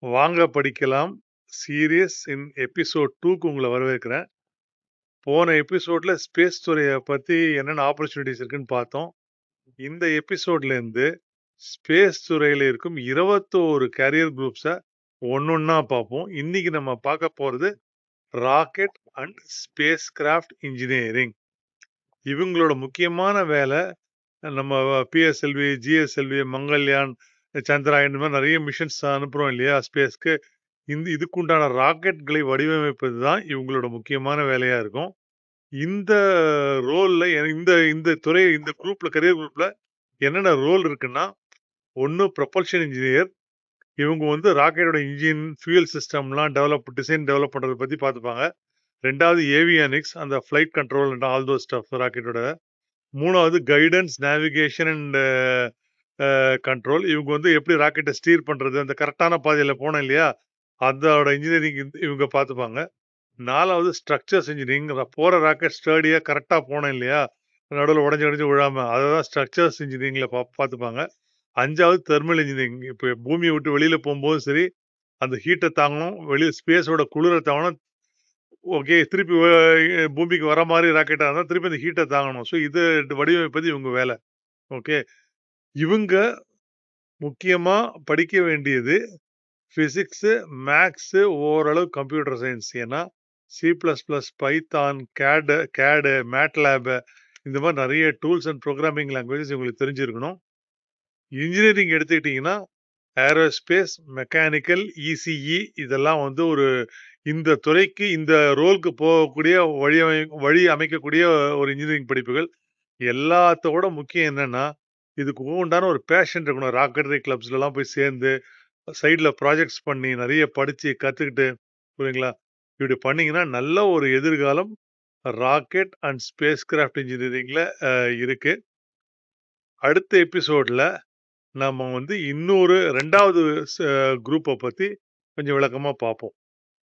வாங்க படிக்கலாம் சீரியஸ் இன் எபிசோட் 2க்கு உங்கள வரவேற்கிறேன். போன எபிசோட்ல ஸ்பேஸ் துறைய பத்தி என்னென்ன ஆப்பர்ச்சுனிட்டீஸ் இருக்குன்னு பார்த்தோம். இந்த எபிசோட்லேருந்து ஸ்பேஸ் துறையில இருக்கும் 21 கேரியர் குரூப்ஸ ஒண்ணொண்ணா பார்ப்போம். இன்னைக்கு நம்ம பார்க்க போறது rocket and space craft engineering. இவங்களோட முக்கியமான வேலை நம்ம பிஎஸ்எல்வி, ஜிஎஸ்எல்வி, மங்கள்யான், சந்திராயன் இந்த மாதிரி நிறைய மிஷன்ஸ் அனுப்புறோம் இல்லையா ஸ்பேஸ்க்கு. இதுக்குண்டான ராக்கெட்களை வடிவமைப்பது தான் இவங்களோட முக்கியமான வேலையா இருக்கும். இந்த ரோல்ல இந்த இந்த துறை இந்த குரூப்ல கரியர் குரூப்ல என்னென்ன ரோல் இருக்குன்னா, ஒண்ணு ப்ரொபல்ஷன் இன்ஜினியர். இவங்க வந்து ராக்கெட்டோட இன்ஜின், ஃபியூயல் சிஸ்டம்லாம் டிசைன் டெவலப் பண்றத பத்தி பார்த்துப்பாங்க. 2வது ஏவியானிக்ஸ், அந்த flight control and all those stuff ராக்கெட்டோட. 3வது கைடன்ஸ், நேவிகேஷன் அண்ட் கண்ட்ரோல். இவங்க வந்து எப்படி ராக்கெட்ட ஸ்டீர் பண்றது, அந்த கரெக்டான பாதையில போனோம் இல்லையா? அதோட இன்ஜினியரிங் இவங்க பார்த்துப்பாங்க. 4வது ஸ்ட்ரக்சர்ஸ் இன்ஜினியரிங். போற ராக்கெட் ஸ்டடியா கரெக்டா போனோம் இல்லையா? நடுவுல உடைஞ்சு உடைஞ்சு விழாம. அததான் ஸ்ட்ரக்சர்ஸ் இன்ஜினியரிங்ல பார்த்துப்பாங்க. 5வது தெர்மல் இன்ஜினியரிங். இப்ப பூமிய விட்டு வெளியில போம்போதும் சரி, அந்த ஹீட்ட தாங்கணும். வெளிய ஸ்பேஸோட குளிர தாங்கணும். ஓகே. திருப்பி பூமிக்கு வர மாரி ராக்கெட்டா இருந்தா திருப்பி அந்த ஹீட்ட தாங்கணும். ஸோ இது வடிவமைப்பது இவங்க வேலை. ஓகே. இவங்க முக்கியமா படிக்க வேண்டியது பிசிக்ஸ், மேத்ஸ், ஓரளவு கம்ப்யூட்டர் சயின்ஸ். ஏன்னா C++, பைத்தான், கேட், மேட்லாப் இந்த மாதிரி நிறைய டூல்ஸ் அண்ட் ப்ரோக்ராமிங் லாங்குவேஜஸ் இவங்களுக்கு தெரிஞ்சிருக்கணும். இன்ஜினியரிங் எடுத்துக்கிட்டீங்கன்னா ஏரோஸ்பேஸ், மெக்கானிக்கல், இசிஇ இதெல்லாம் வந்து இந்த துறைக்கு இந்த ரோலுக்கு போகக்கூடிய வழி அமைக்கக்கூடிய ஒரு இன்ஜினியரிங் படிப்புகள். எல்லாத்தோட முக்கியம் என்னன்னா, இதுக்கு உண்டான ஒரு பேஷன் இருக்கணும். ராக்கெட்டரி கிளப்ஸ்லாம் போய் சேர்ந்து சைட்ல ப்ராஜெக்ட்ஸ் பண்ணி நிறைய படிச்சு கத்துக்கிட்டு, புரியுங்களா? இப்படி பண்ணீங்கன்னா நல்ல ஒரு எதிர்காலம் ராக்கெட் அண்ட் ஸ்பேஸ் கிராஃப்ட் இன்ஜினியரிங்ல இருக்கு. அடுத்த எபிசோட்ல நம்ம வந்து இன்னொரு 2வது குரூப்பை பத்தி கொஞ்சம் விளக்கமா பார்ப்போம்.